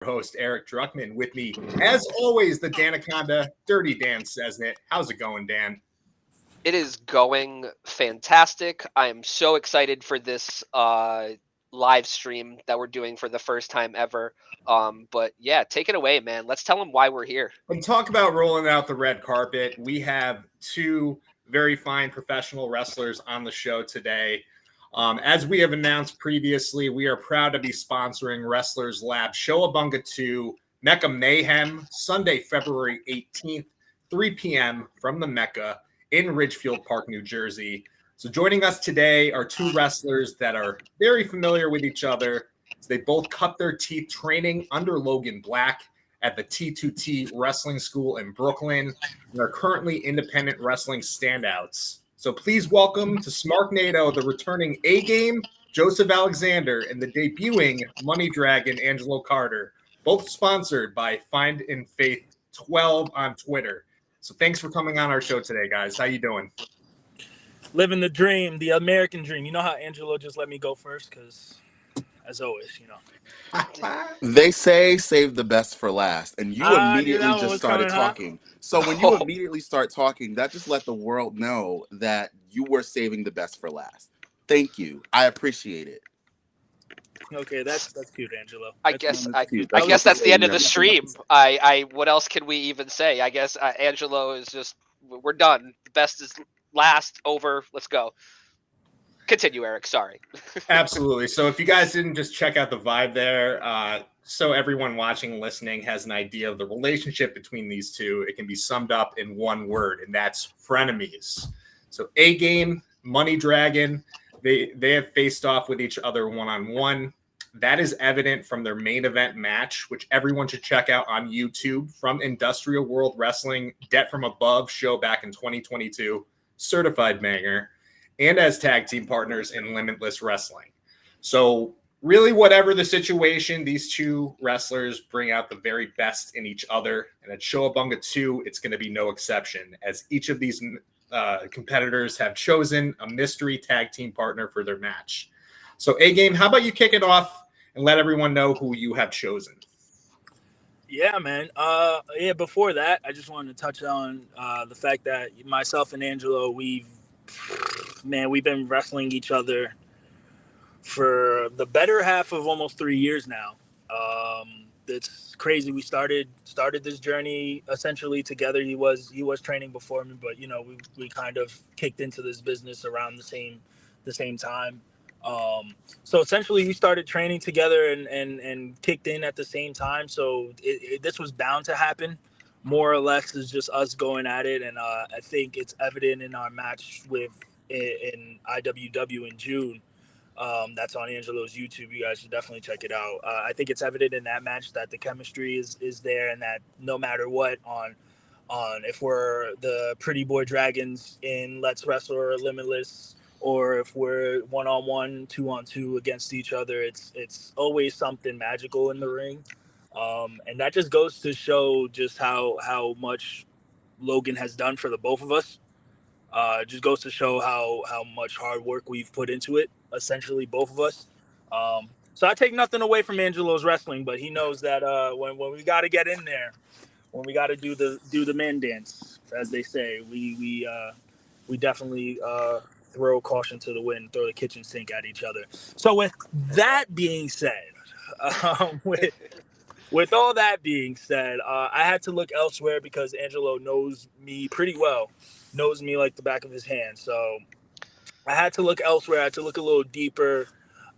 host, Eric Druckman. With me, as always, the Danaconda, Dirty Dan Sesnit. How's it going, Dan? It is going fantastic. I am so excited for this live stream that we're doing for the first time ever. But yeah, take it away, man. Let's tell them why we're here. And talk about rolling out the red carpet. We have two very fine professional wrestlers on the show today. As we have announced previously, we are proud to be sponsoring Wrestlers Lab SHOWABUNGA 2 Mecca Mayhem, Sunday, February 18th, 3 p.m. from the Mecca in Ridgefield Park, New Jersey. So joining us today are two wrestlers that are very familiar with each other. They both cut their teeth training under Logan Black at the T2T Wrestling School in Brooklyn and are currently independent wrestling standouts. So please welcome to Smarknado the returning A-Game, Joseph Alexander, and the debuting Money Dragon, Angelo Carter, both sponsored by Find in Faith 12 on Twitter. So thanks for coming on our show today, guys. How you doing? Living the dream, the American dream. You know how Angelo just let me go first? Because, as always, you know. They say save the best for last, and you immediately just started talking. So when you immediately start talking, that just let the world know that you were saving the best for last. Thank you. I appreciate it. Okay, that's cute, Angelo. I guess that's the end of the stream. What else can we even say? I guess Angelo is just, we're done. The best is last, over. Let's go. Continue, Eric. Sorry. Absolutely. So if you guys didn't just check out the vibe there, so everyone watching and listening has an idea of the relationship between these two, it can be summed up in one word, and that's frenemies. So A-Game, Money Dragon, they have faced off with each other one-on-one. That is evident from their main event match, which everyone should check out on YouTube, from Industrial World Wrestling, Debt from Above show back in 2022, certified banger, and as tag team partners in Limitless Wrestling. So really, whatever the situation, these two wrestlers bring out the very best in each other. And at SHOWABUNGA 2, it's going to be no exception, as each of these competitors have chosen a mystery tag team partner for their match. So A-Game, how about you kick it off and let everyone know who you have chosen? Yeah, man. Before that, I just wanted to touch on the fact that myself and Angelo, we've been wrestling each other for the better half of almost 3 years now. It's crazy. We started this journey essentially together. He was training before me, but you know, we kind of kicked into this business around the same time. So essentially we started training together and kicked in at the same time. So this was bound to happen. More or less is just us going at it. And I think it's evident in our match in IWW in June. That's on Angelo's YouTube. You guys should definitely check it out. I think it's evident in that match that the chemistry is there, and that no matter what, on if we're the Pretty Boy Dragons in Let's Wrestle or Limitless, or if we're 1-on-1, 2-on-2 against each other, it's always something magical in the ring. And that just goes to show just how much Logan has done for the both of us. Just goes to show how much hard work we've put into it, essentially both of us. So I take nothing away from Angelo's wrestling, but he knows that when we got to get in there, when we got to do the man dance, as they say, we definitely throw caution to the wind, throw the kitchen sink at each other. So with that being said, with all that being said, I had to look elsewhere because Angelo knows me pretty well, knows me like the back of his hand. So I had to look elsewhere. I had to look a little deeper.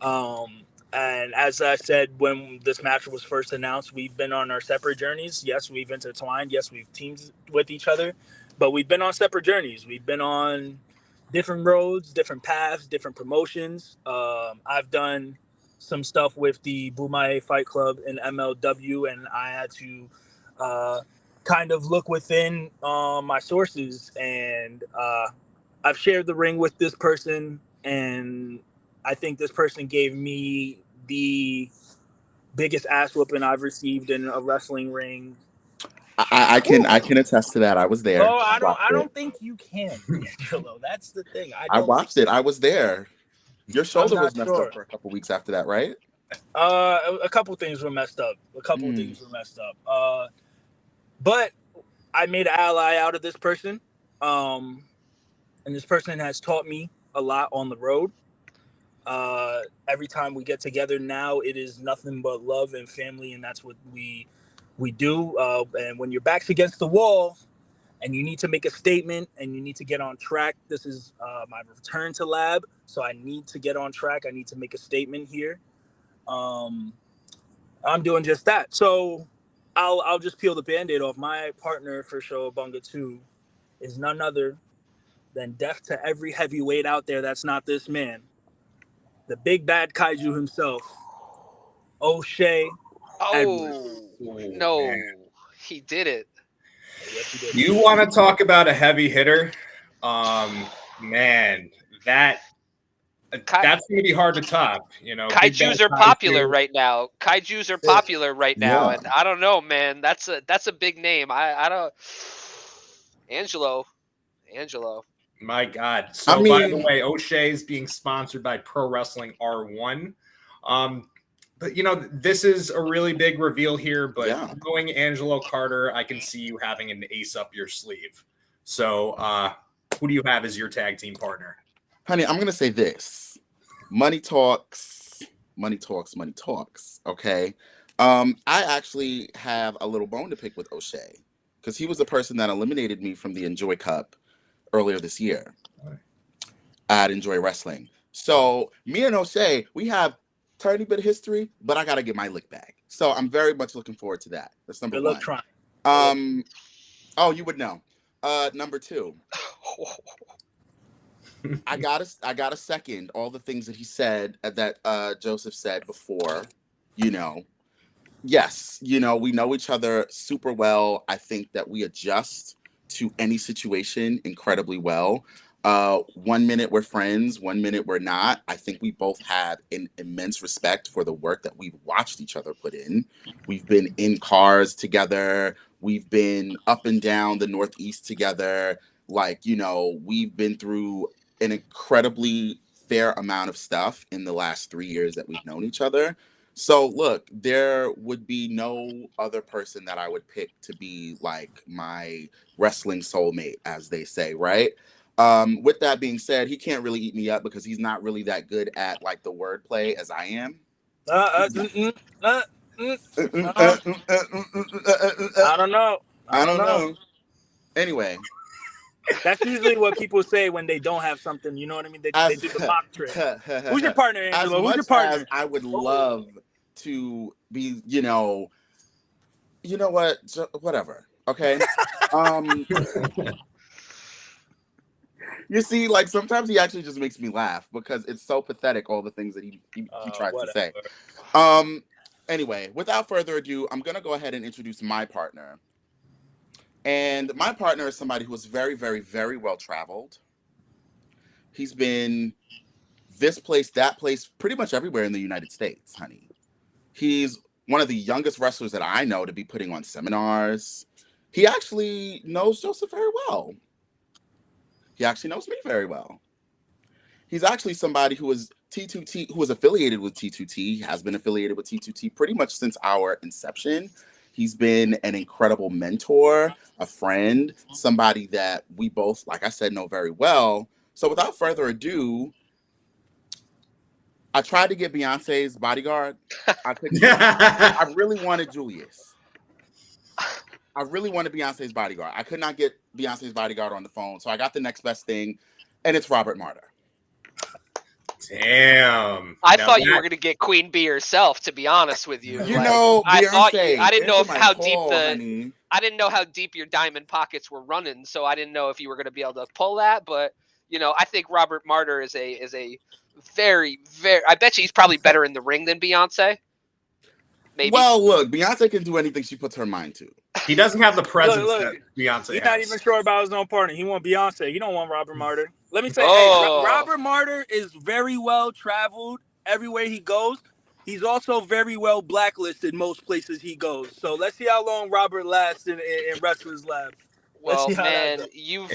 And as I said, when this match was first announced, we've been on our separate journeys. Yes, we've intertwined. Yes, we've teamed with each other, but we've been on separate journeys. We've been on different roads, different paths, different promotions. I've done some stuff with the Bumae Fight Club in MLW, and I had to kind of look within my sources, and I've shared the ring with this person, and I think this person gave me the biggest ass whooping I've received in a wrestling ring. I can attest to that. I was there. Oh, I don't think you can, Angelo. That's the thing. I watched it. I was there. Your shoulder was messed up for a couple weeks after that, right? A couple things were messed up. But I made an ally out of this person. And this person has taught me a lot on the road. Every time we get together now, it is nothing but love and family, and that's what we do. And when your back's against the wall and you need to make a statement and you need to get on track, this is my return to lab, so I need to get on track. I need to make a statement here. I'm doing just that. So I'll just peel the Band-Aid off. My partner for SHOWABUNGA 2 is none other than deaf to every heavyweight out there that's not this man. The big bad kaiju himself, O'Shea Edwards. No, man. he did it. Yes, he did. You want to talk about a heavy hitter? Man, that's going to be hard to top. You know, kaijus are popular right now. Kaijus are popular right now, Yeah. and I don't know, man. That's a big name. I don't. Angelo. My God. So, by the way, O'Shea is being sponsored by Pro Wrestling R1. But, you know, this is a really big reveal here. But knowing Angelo Carter, I can see you having an ace up your sleeve. So, who do you have as your tag team partner? Honey, I'm going to say this. Money talks. Okay. I actually have a little bone to pick with O'Shea because he was the person that eliminated me from the Enjoy Cup earlier this year at Enjoy Wrestling. So me and O'Shea, we have tiny bit of history, but I got to get my lick back. So I'm very much looking forward to that. That's number one. Oh, you would know. Number two. I gotta second all the things that he said that Joseph said before. You know, yes, you know, we know each other super well. I think that we adjust to any situation incredibly well. 1 minute we're friends, 1 minute we're not. I think we both have an immense respect for the work that we've watched each other put in. We've been in cars together. We've been up and down the Northeast together. Like, you know, we've been through an incredibly fair amount of stuff in the last 3 years that we've known each other. So look, there would be no other person that I would pick to be like my wrestling soulmate, as they say, right? With that being said, he can't really eat me up because he's not really that good at like the wordplay as I am. I don't know. Anyway. That's usually what people say when they don't have something. You know what I mean? They do the mock trick. Who's your partner, Angelo? Who's your partner? I would love to be, you know what? Whatever. Okay. You see, like sometimes he actually just makes me laugh because it's so pathetic, all the things that he tries to say. Anyway, without further ado, I'm gonna go ahead and introduce my partner. And my partner is somebody who is very, very, very well traveled. He's been this place, that place, pretty much everywhere in the United States, honey. He's one of the youngest wrestlers that I know to be putting on seminars. He actually knows Joseph very well. He actually knows me very well. He's actually somebody who is T2T, who is affiliated with T2T, has been affiliated with T2T pretty much since our inception. He's been an incredible mentor, a friend, somebody that we both, like I said, know very well. So without further ado, I tried to get Beyonce's bodyguard. I couldn't. I really wanted Julius. I really wanted Beyonce's bodyguard. I could not get Beyonce's bodyguard on the phone. So I got the next best thing, and it's Robert Martyr. Damn. I thought you were going to get Queen Bee herself, to be honest with you. You know, Beyonce, I didn't know how deep I didn't know how deep your diamond pockets were running, so I didn't know if you were going to be able to pull that. But you know, I think Robert Martyr is a very, very. I bet you he's probably better in the ring than Beyonce. Maybe. Well, look, Beyonce can do anything she puts her mind to. He doesn't have the presence that Beyonce He's has. not even sure about his own partner. He want Beyonce. He don't want Robert Martyr. Let me say, hey, Robert Martyr is very well traveled everywhere he goes. He's also very well blacklisted most places he goes. So let's see how long Robert lasts in Wrestler's Lab. Let's Well, see how that man,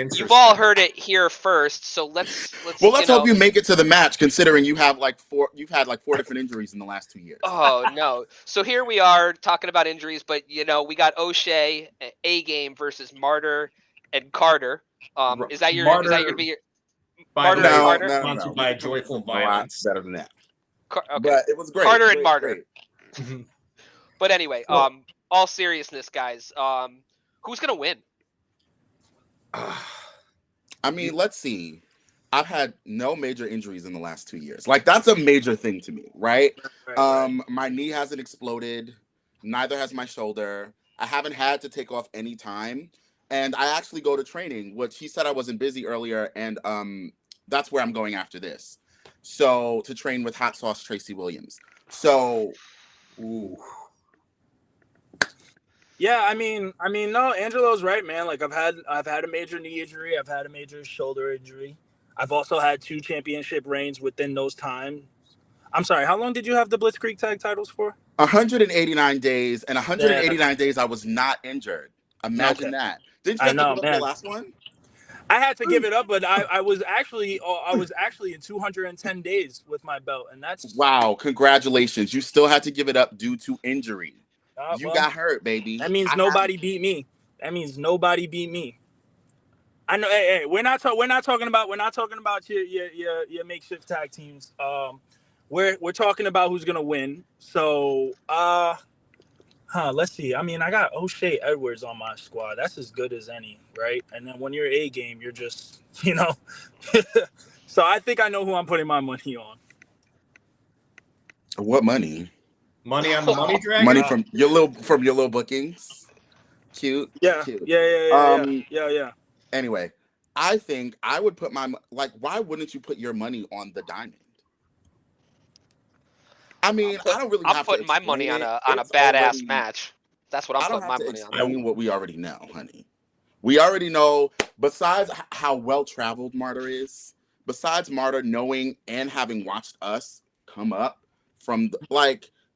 goes. you've all heard it here first. So let's Well, let's hope you make it to the match, considering you've had like 4 different injuries in the last 2 years. Oh no! So here we are talking about injuries, but we got O'Shea, A Game versus Martyr and Carter. Is that Martyr, gonna be your by the Martyr way, and Carter? sponsored by Joyful Violence. Better than that. Okay. But it was great. Carter great, and Martyr. great. But anyway, all seriousness, guys. Who's gonna win? I mean, let's see. I've had no major injuries in the last 2 years. Like, that's a major thing to me, right? Right. My knee hasn't exploded. Neither has my shoulder. I haven't had to take off any time. And I actually go to training, which he said I wasn't busy earlier. And that's where I'm going after this. So, to train with Hot Sauce Tracy Williams. So, Ooh. Yeah, I mean, no, Angelo's right, man. Like I've had a major knee injury, I've had a major shoulder injury. I've also had 2 championship reigns within those times. I'm sorry, how long did you have the Blitzkrieg tag titles for? 189 days, and 189 days I was not injured. Imagine that. Didn't you have to give up the last one? I had to give it up, but I was actually in 210 days with my belt, and that's wow. Congratulations! You still had to give it up due to injury. You got hurt, baby. That means nobody beat me. That means nobody beat me. I know. Hey, we're not talking about your makeshift tag teams. We're talking about who's gonna win. So, let's see. I mean, I got O'Shea Edwards on my squad. That's as good as any, right? And then when you're A Game, you're just, So I think I know who I'm putting my money on. What money? Money on the money dragon? Money from your little bookings. Cute. Yeah. Cute. Yeah. Anyway, I think I would put why wouldn't you put your money on the diamond? I mean, I don't really. I'm putting my money on a badass match. That's what I'm putting my money on. Explain what we already know, honey. We already know. Besides how well traveled Martyr is, besides Martyr knowing and having watched us come up from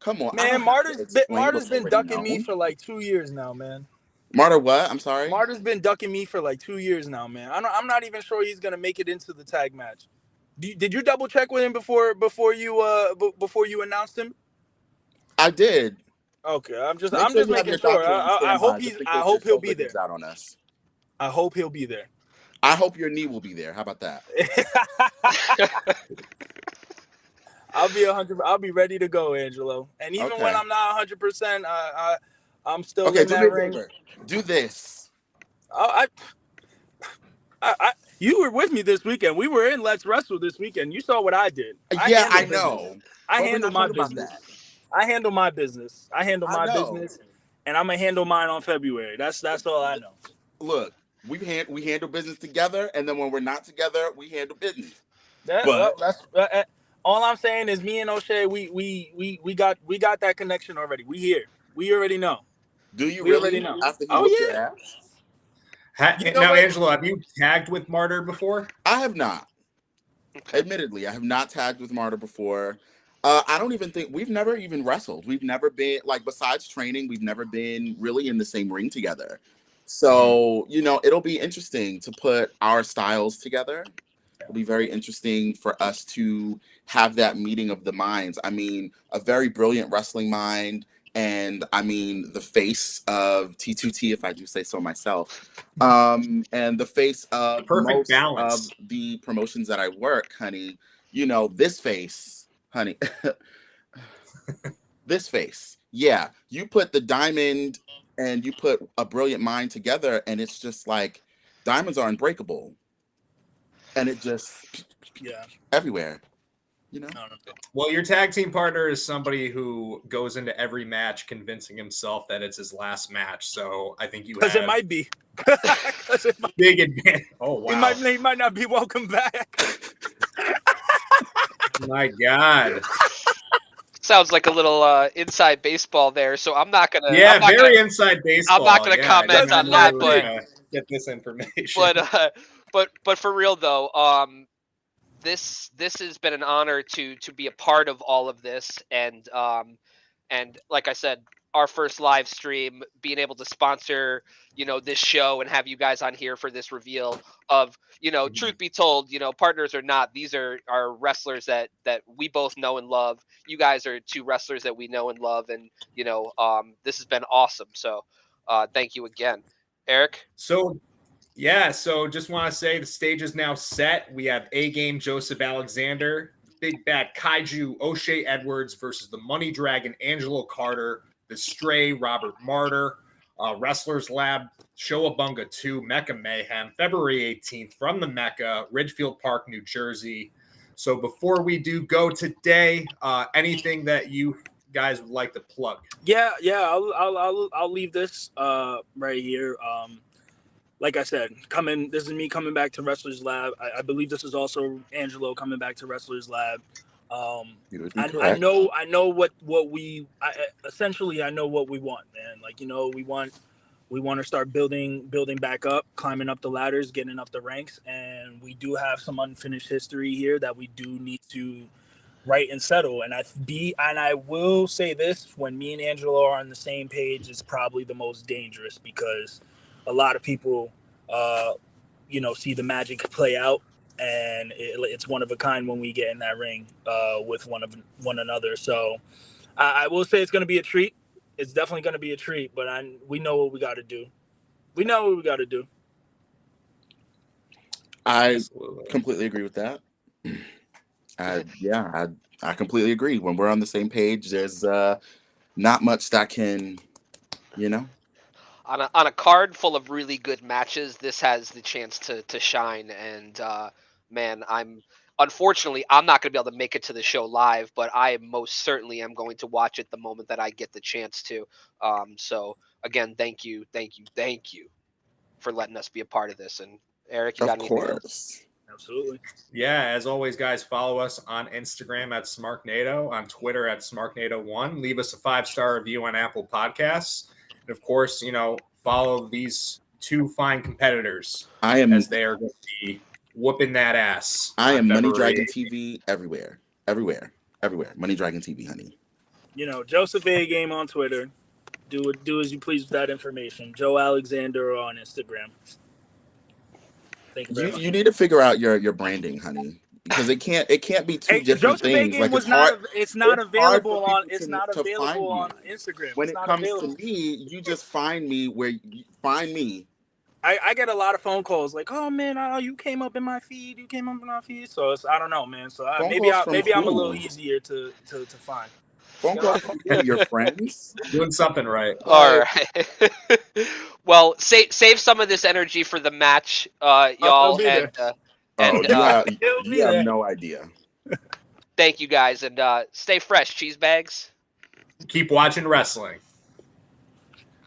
come on, man. Martyr's been ducking me for like 2 years now, man. Martyr, what? I'm sorry. Martyr's been ducking me for like 2 years now, man. I'm not even sure he's gonna make it into the tag match. Did you double check with him before you announced him? I did. Okay, I'm just making sure. I hope he'll be there. Out on us. I hope he'll be there. I hope your knee will be there. How about that? I'll be ready to go, Angelo. And even when I'm not 100%, I'm still okay. In do that me a ring. favor. Do this. You were with me this weekend. We were in Let's Wrestle this weekend. You saw what I did. I know. I handle my business. I handle my business. And I'm gonna handle mine on February. That's all I know. Look, we handle business together, and then when we're not together, we handle business. All I'm saying is, me and O'Shea, we got that connection already. We here. We already know. Do you really know? After he whooped your ass? Now, Angelo, have you tagged with Martyr before? I have not. Admittedly, I have not tagged with Martyr before. I don't even think we've never even wrestled. We've never been besides training, we've never been really in the same ring together. So, it'll be interesting to put our styles together. It'll be very interesting for us to have that meeting of the minds. I mean, a very brilliant wrestling mind. And I mean, the face of T2T, if I do say so myself, and the face of perfect balance of the promotions that I work, honey. This face, honey, this face. Yeah, you put the diamond and you put a brilliant mind together, and it's just like diamonds are unbreakable, and it just everywhere. Well, your tag team partner is somebody who goes into every match convincing himself that it's his last match. So I think because it might be big advantage. Oh wow, he might not be welcome back. My God. Sounds like a little inside baseball there. So I'm not gonna. Yeah, inside baseball. I'm not gonna comment on that, but get this information. But for real though, this has been an honor to be a part of all of this, and like I said, our first live stream, being able to sponsor, this show and have you guys on here for this reveal of, truth be told, partners or not, these are wrestlers that we both know and love. You guys are two wrestlers that we know and love, and this has been awesome. So thank you again, Eric. So just want to say the stage is now set. We have A-Game Joseph Alexander, Big Bad Kaiju O'Shea Edwards versus the Money Dragon Angelo Carter, the Stray Robert Martyr, Wrestlers Lab Showabunga 2 Mecca Mayhem, February 18th from the Mecca, Ridgefield Park, New Jersey. So before we do go today, anything that you guys would like to plug? Yeah, I'll leave this right here. Like I said, this is me coming back to Wrestlers Lab. I believe this is also Angelo coming back to Wrestlers Lab. I know what we essentially I know what we want, man. Like, we want to start building back up, climbing up the ladders, getting up the ranks, and we do have some unfinished history here that we do need to write and settle. And I will say this: when me and Angelo are on the same page, it's probably the most dangerous, because a lot of people, see the magic play out, and it's one of a kind when we get in that ring with one another. So I will say it's going to be a treat. It's definitely going to be a treat, but we know what we got to do. I completely agree with that. I completely agree. When we're on the same page, there's not much that can, On a card full of really good matches, this has the chance to shine. And man, unfortunately I'm not going to be able to make it to the show live, but I most certainly am going to watch it the moment that I get the chance to. So again, thank you for letting us be a part of this. And Eric, you got anything else? Absolutely. Yeah, as always, guys, follow us on Instagram at SmarkNado, on Twitter at SmarkNado1. Leave us a 5-star review on Apple Podcasts. And of course, follow these two fine competitors as they are going to be whooping that ass. I am Money Dragon TV everywhere. Money Dragon TV, honey. Joseph A-Game on Twitter. Do as you please with that information. Joe Alexander on Instagram. Thank you very much. You need to figure out your branding, honey, because it can't be two different Joseph things. A-Game it's not available on Instagram. When it comes to me, you just find me where you find me. I get a lot of phone calls like, "Oh man, you came up in my feed. So I don't know, man. So maybe I'm a little easier to find. Phone calls from your friends doing something right. All right. Well, save some of this energy for the match, y'all. You have no idea. Thank you guys, and stay fresh, cheese bags. Keep watching wrestling.